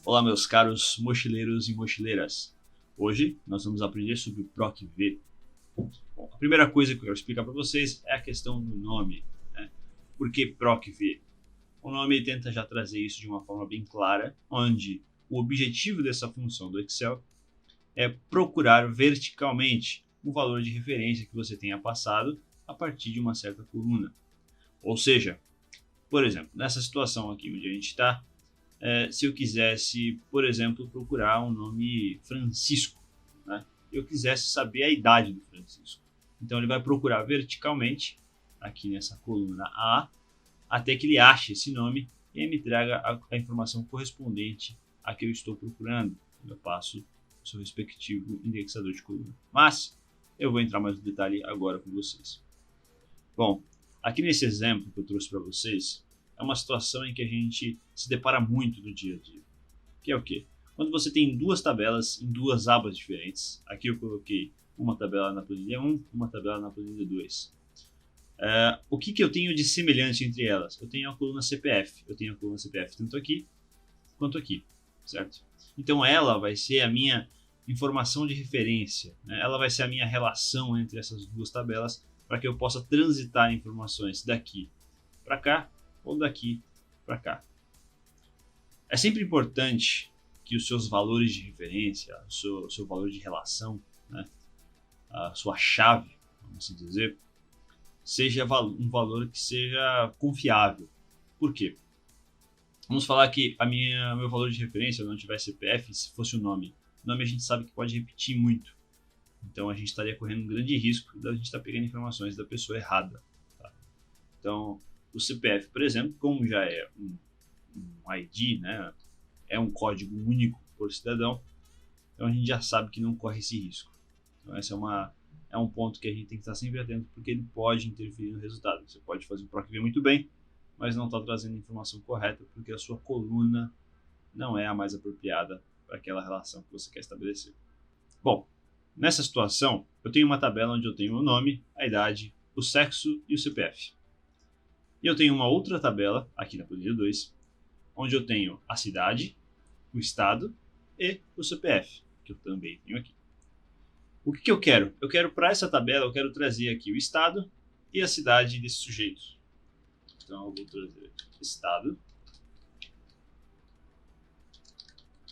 Olá, meus caros mochileiros e mochileiras. Hoje nós vamos aprender sobre o PROC-V. Bom, a primeira coisa que eu quero explicar para vocês é a questão do nome, né? Por que PROC-V? O nome tenta já trazer isso de uma forma bem clara, onde o objetivo dessa função do Excel é procurar verticalmente o valor de referência que você tenha passado a partir de uma certa coluna. Ou seja, por exemplo, nessa situação aqui onde a gente está, se eu quisesse, por exemplo, procurar um nome Francisco, né? Eu quisesse saber a idade do Francisco. Então ele vai procurar verticalmente, aqui nessa coluna A, até que ele ache esse nome e aí me traga a informação correspondente a que eu estou procurando. Eu passo o seu respectivo indexador de coluna. Mas eu vou entrar mais no detalhe agora com vocês. Bom, aqui nesse exemplo que eu trouxe para vocês, é uma situação em que a gente se depara muito no dia a dia. Que é o quê? Quando você tem duas tabelas em duas abas diferentes. Aqui eu coloquei uma tabela na planilha 1, uma tabela na planilha 2. O que eu tenho de semelhante entre elas? Eu tenho a coluna CPF. Eu tenho a coluna CPF tanto aqui quanto aqui, certo? Então ela vai ser a minha informação de referência, né? Ela vai ser a minha relação entre essas duas tabelas para que eu possa transitar informações daqui para cá ou daqui para cá. É sempre importante que os seus valores de referência, o seu valor de relação, né, a sua chave, vamos assim dizer, seja um valor que seja confiável. Por quê? Vamos falar que meu valor de referência não tiver CPF, se fosse o nome. O nome a gente sabe que pode repetir muito. Então a gente estaria correndo um grande risco de a gente estar pegando informações da pessoa errada. Tá? Então o CPF, por exemplo, como já é um ID, né, é um código único por cidadão, então a gente já sabe que não corre esse risco. Então esse é um ponto que a gente tem que estar sempre atento, porque ele pode interferir no resultado. Você pode fazer o PROC-V muito bem, mas não está trazendo a informação correta, porque a sua coluna não é a mais apropriada para aquela relação que você quer estabelecer. Bom, nessa situação, eu tenho uma tabela onde eu tenho o nome, a idade, o sexo e o CPF. E eu tenho uma outra tabela, aqui na planilha 2, onde eu tenho a cidade, o estado e o CPF, que eu também tenho aqui. O que eu quero? Eu quero, para essa tabela, eu quero trazer aqui o estado e a cidade desse sujeito. Então eu vou trazer estado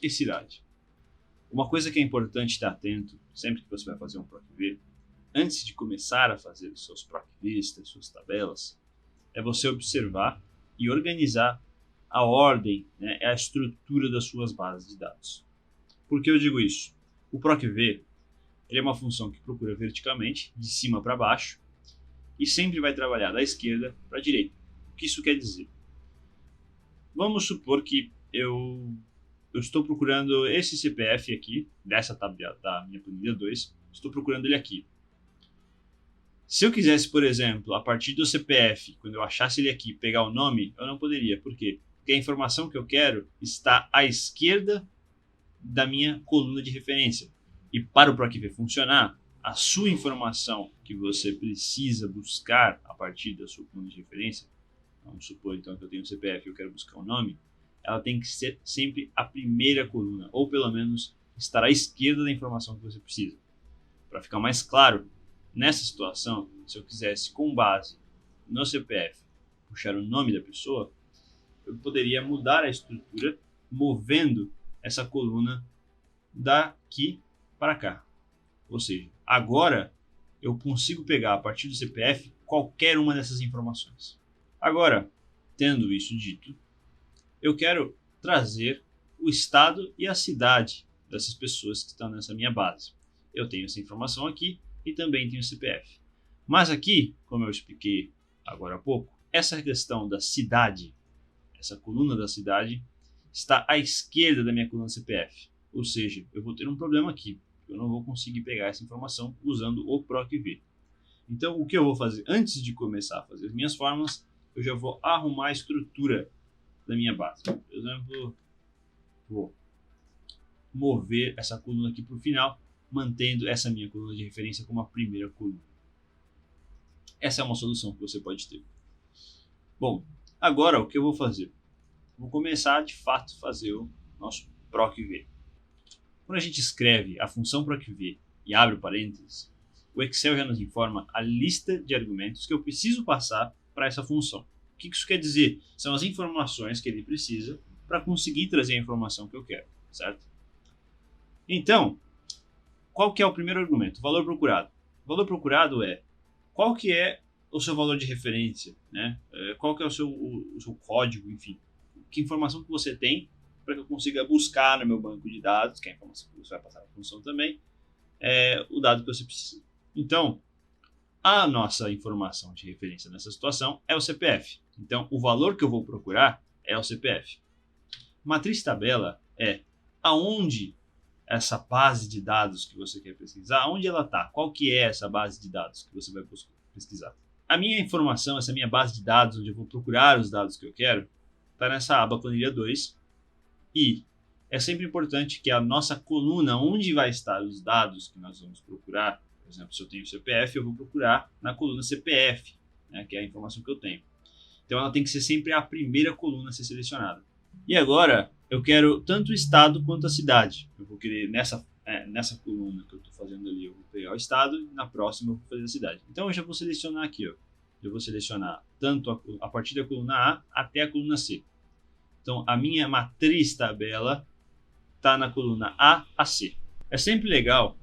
e cidade. Uma coisa que é importante estar atento, sempre que você vai fazer um PROC-V, antes de começar a fazer os seus PROC-Vs, as suas tabelas, é você observar e organizar a ordem, né, a estrutura das suas bases de dados. Por que eu digo isso? O PROC-V ele é uma função que procura verticalmente, de cima para baixo, e sempre vai trabalhar da esquerda para a direita. O que isso quer dizer? Vamos supor que eu estou procurando esse CPF aqui, dessa tabela da minha planilha 2, estou procurando ele aqui. Se eu quisesse, por exemplo, a partir do CPF, quando eu achasse ele aqui, pegar o nome, eu não poderia. Por quê? Porque a informação que eu quero está à esquerda da minha coluna de referência. E para o PROC-V funcionar, a sua informação que você precisa buscar a partir da sua coluna de referência, vamos supor então que eu tenho um CPF e eu quero buscar o nome, ela tem que ser sempre a primeira coluna, ou pelo menos estar à esquerda da informação que você precisa. Para ficar mais claro, nessa situação, se eu quisesse, com base no CPF, puxar o nome da pessoa, eu poderia mudar a estrutura, movendo essa coluna daqui para cá. Ou seja, agora eu consigo pegar a partir do CPF qualquer uma dessas informações. Agora, tendo isso dito, eu quero trazer o estado e a cidade dessas pessoas que estão nessa minha base. Eu tenho essa informação aqui e também tenho o CPF. Mas aqui, como eu expliquei agora há pouco, essa questão da cidade, essa coluna da cidade, está à esquerda da minha coluna CPF. Ou seja, eu vou ter um problema aqui. Eu não vou conseguir pegar essa informação usando o PROC-V. Então, o que eu vou fazer? Antes de começar a fazer as minhas fórmulas, eu já vou arrumar a estrutura da minha base. Por exemplo, vou mover essa coluna aqui para o final, mantendo essa minha coluna de referência como a primeira coluna. Essa é uma solução que você pode ter. Bom, agora o que eu vou fazer? Vou começar de fato a fazer o nosso PROC-V. Quando a gente escreve a função PROC-V e abre o parênteses, o Excel já nos informa a lista de argumentos que eu preciso passar para essa função. O que isso quer dizer? São as informações que ele precisa para conseguir trazer a informação que eu quero, certo? Então, qual que é o primeiro argumento? O valor procurado. O valor procurado é qual que é o seu valor de referência, né? Qual que é o seu código, enfim. Que informação que você tem para que eu consiga buscar no meu banco de dados, que é a informação que você vai passar para a função também, o dado que você precisa. Então, a nossa informação de referência nessa situação é o CPF. Então, o valor que eu vou procurar é o CPF. Matriz tabela é aonde essa base de dados que você quer pesquisar, onde ela está? Qual que é essa base de dados que você vai pesquisar? A minha informação, essa minha base de dados, onde eu vou procurar os dados que eu quero, está nessa aba planilha 2. E é sempre importante que a nossa coluna, onde vai estar os dados que nós vamos procurar, por exemplo, se eu tenho CPF, eu vou procurar na coluna CPF, né, que é a informação que eu tenho. Então ela tem que ser sempre a primeira coluna a ser selecionada. E agora eu quero tanto o estado quanto a cidade. Eu vou querer nessa coluna que eu estou fazendo ali, eu vou pegar o estado e na próxima eu vou fazer a cidade. Então eu já vou selecionar aqui, ó. Eu vou selecionar tanto a partir da coluna A até a coluna C. Então a minha matriz tabela está na coluna A a C. É sempre legal,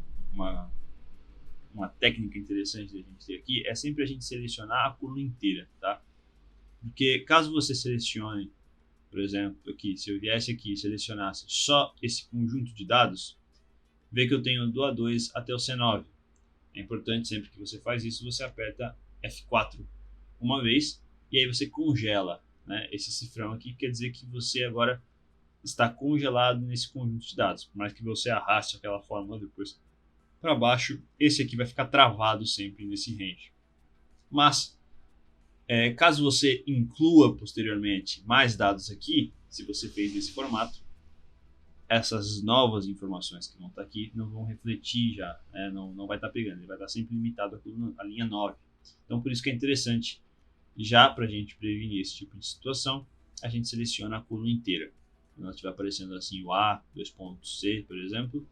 uma técnica interessante da gente ter aqui, é sempre a gente selecionar a coluna inteira, tá? Porque caso você selecione, por exemplo, aqui, se eu viesse aqui e selecionasse só esse conjunto de dados, vê que eu tenho do A2 até o C9. É importante sempre que você faz isso, você aperta F4 uma vez e aí você congela, né, esse cifrão aqui, quer dizer que você agora está congelado nesse conjunto de dados. Por mais que você arraste aquela fórmula depois para baixo, esse aqui vai ficar travado sempre nesse range. Mas caso você inclua posteriormente mais dados aqui, se você fez nesse formato, essas novas informações que vão estar aqui não vão refletir já, né? não vai estar pegando, ele vai estar sempre limitado à linha 9. Então por isso que é interessante, já para a gente prevenir esse tipo de situação, a gente seleciona a coluna inteira. Quando ela estiver aparecendo assim o A, 2.C, por exemplo,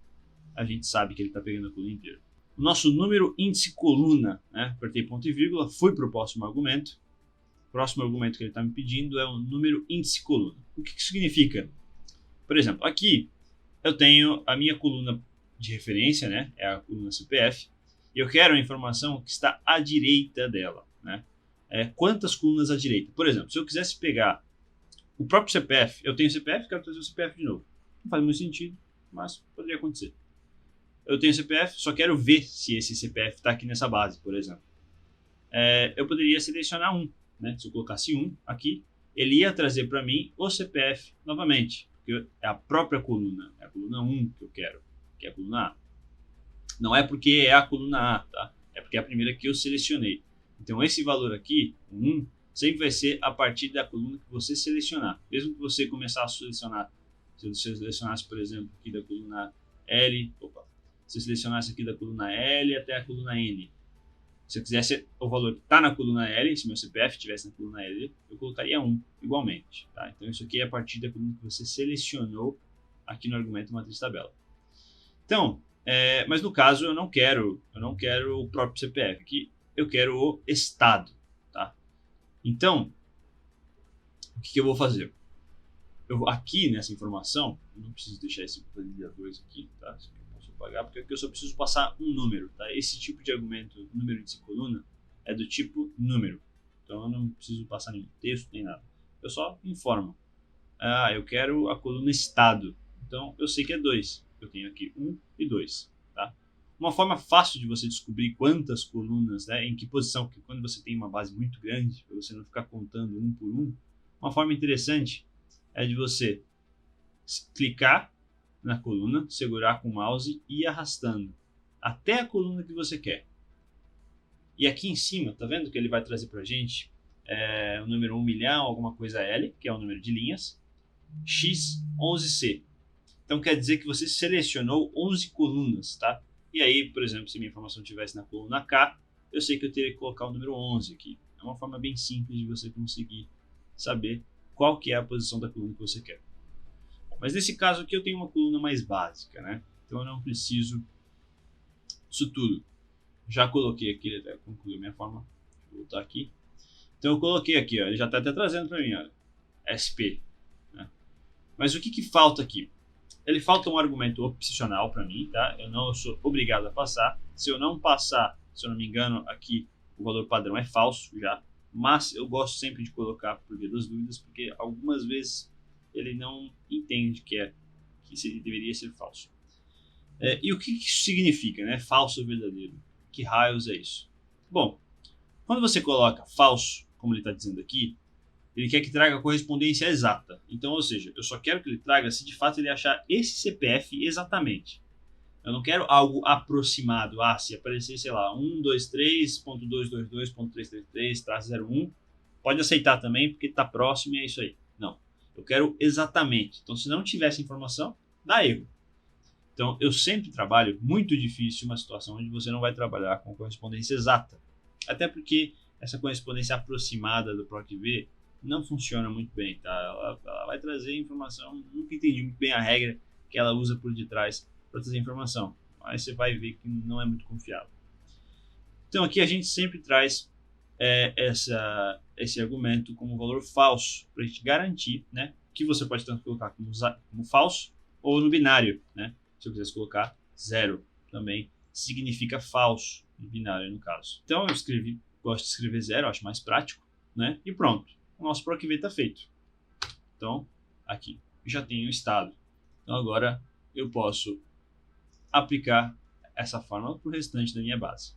a gente sabe que ele está pegando a coluna inteira. O nosso número índice coluna, né? Apertei ponto e vírgula, fui para o próximo argumento. O próximo argumento que ele está me pedindo é o número índice coluna. O que significa? Por exemplo, aqui eu tenho a minha coluna de referência, né? É a coluna CPF, e eu quero a informação que está à direita dela, né? Quantas colunas à direita? Por exemplo, se eu quisesse pegar o próprio CPF, eu tenho CPF, quero trazer o CPF de novo. Não faz muito sentido, mas poderia acontecer. Eu tenho CPF, só quero ver se esse CPF está aqui nessa base, por exemplo. Eu poderia selecionar um, né? Se eu colocasse um aqui, ele ia trazer para mim o CPF novamente, porque é a própria coluna, é a coluna 1 que eu quero, que é a coluna A. Não é porque é a coluna A, tá? É porque é a primeira que eu selecionei. Então esse valor aqui, o 1, sempre vai ser a partir da coluna que você selecionar. Mesmo que você começar a selecionar, se você selecionasse, por exemplo, aqui da coluna L, se eu selecionasse aqui da coluna L até a coluna N, se eu quisesse o valor que está na coluna L, se meu CPF estivesse na coluna L, eu colocaria 1 igualmente. Tá? Então isso aqui é a partir da coluna que você selecionou aqui no argumento matriz tabela. Então, mas no caso eu não quero o próprio CPF aqui, eu quero o estado. Tá? Então, o que eu vou fazer? Aqui nessa informação, eu não preciso deixar esse planilha 2 aqui, tá? Isso aqui eu posso apagar, porque aqui eu só preciso passar um número. Tá? Esse tipo de argumento, número de coluna, é do tipo número. Então eu não preciso passar nenhum texto, nem nada. Eu só informo. Eu quero a coluna estado. Então eu sei que é 2. Eu tenho aqui 1 e 2. Tá? Uma forma fácil de você descobrir quantas colunas, né, em que posição, porque quando você tem uma base muito grande, para você não ficar contando um por um, uma forma interessante é de você clicar na coluna, segurar com o mouse e ir arrastando até a coluna que você quer. E aqui em cima, tá vendo que ele vai trazer para a gente o número 1 milhão, alguma coisa L, que é o número de linhas, X, 11C. Então quer dizer que você selecionou 11 colunas, tá? E aí, por exemplo, se minha informação estivesse na coluna K, eu sei que eu teria que colocar o número 11 aqui. É uma forma bem simples de você conseguir saber qual que é a posição da coluna que você quer. Mas nesse caso aqui eu tenho uma coluna mais básica, né? Então eu não preciso disso tudo. Já coloquei aqui, ele até concluiu a minha forma. Vou voltar aqui. Então eu coloquei aqui, ó, ele já está até trazendo para mim, ó, SP. Né? Mas o que falta aqui? Ele falta um argumento opcional para mim, tá? Eu não sou obrigado a passar. Se eu não passar, se eu não me engano, aqui o valor padrão é falso já. Mas eu gosto sempre de colocar por via das dúvidas, porque algumas vezes ele não entende que deveria ser falso. E o que isso significa, né? Falso ou verdadeiro? Que raios é isso? Bom, quando você coloca falso, como ele está dizendo aqui, ele quer que traga a correspondência exata. Então, ou seja, eu só quero que ele traga se de fato ele achar esse CPF exatamente. Eu não quero algo aproximado. Se aparecer, sei lá, 123.222.333/01, pode aceitar também, porque está próximo e é isso aí. Não, eu quero exatamente. Então, se não tiver essa informação, dá erro. Então, eu sempre trabalho muito difícil uma situação onde você não vai trabalhar com correspondência exata. Até porque essa correspondência aproximada do PROC-V não funciona muito bem, tá? Ela vai trazer informação, nunca entendi muito bem a regra que ela usa por detrás para trazer informação, mas você vai ver que não é muito confiável. Então aqui a gente sempre traz esse argumento como valor falso, para a gente garantir, né, que você pode tanto colocar como falso ou no binário, né? Se eu quisesse colocar 0 também significa falso, no binário no caso. Então eu gosto de escrever 0, acho mais prático, né? E pronto, o nosso PROC-V está feito. Então aqui já tenho o estado. Então agora eu posso aplicar essa fórmula para o restante da minha base.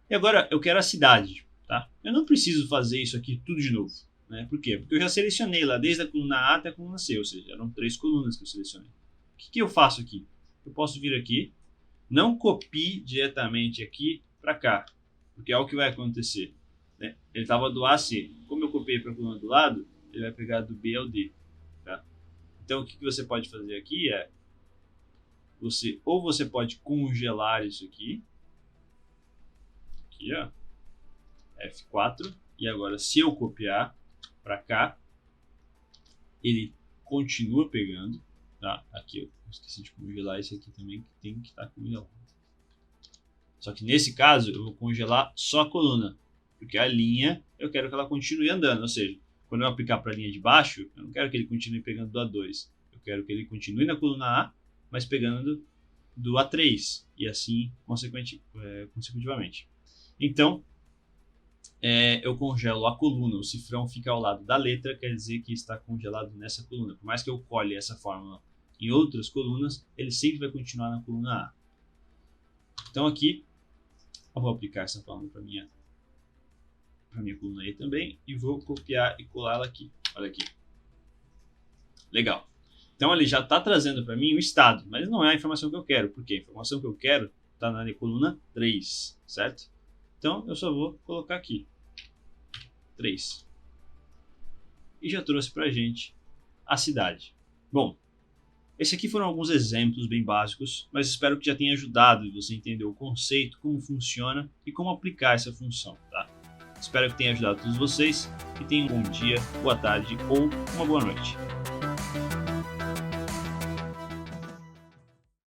E agora eu quero a cidade, tá? Eu não preciso fazer isso aqui tudo de novo, né? Por quê? Porque eu já selecionei lá desde a coluna A até a coluna C, ou seja, eram 3 colunas que eu selecionei. O que eu faço aqui? Eu posso vir aqui, não copie diretamente aqui para cá, porque é o que vai acontecer, né? Ele estava do A a C. Como eu copiei para a coluna do lado, ele vai pegar do B ao D, tá? Então o que você pode fazer aqui é você pode congelar isso aqui, ó, F4, e agora se eu copiar para cá, ele continua pegando, tá? Aqui eu esqueci de congelar esse aqui também, que tem que estar congelado. Só que nesse caso eu vou congelar só a coluna, porque a linha eu quero que ela continue andando, ou seja, quando eu aplicar para a linha de baixo, eu não quero que ele continue pegando do A2, eu quero que ele continue na coluna A, mas pegando do A3, e assim consecutivamente. Então, eu congelo a coluna, o cifrão fica ao lado da letra, quer dizer que está congelado nessa coluna. Por mais que eu colhe essa fórmula em outras colunas, ele sempre vai continuar na coluna A. Então aqui, eu vou aplicar essa fórmula para minha coluna E também, e vou copiar e colar ela aqui. Olha aqui. Legal. Então ele já está trazendo para mim o estado, mas não é a informação que eu quero, porque a informação que eu quero está na coluna 3, certo? Então eu só vou colocar aqui 3. E já trouxe para a gente a cidade. Bom, esses aqui foram alguns exemplos bem básicos, mas espero que já tenha ajudado você a entender o conceito, como funciona e como aplicar essa função, tá? Espero que tenha ajudado todos vocês e tenham um bom dia, boa tarde ou uma boa noite.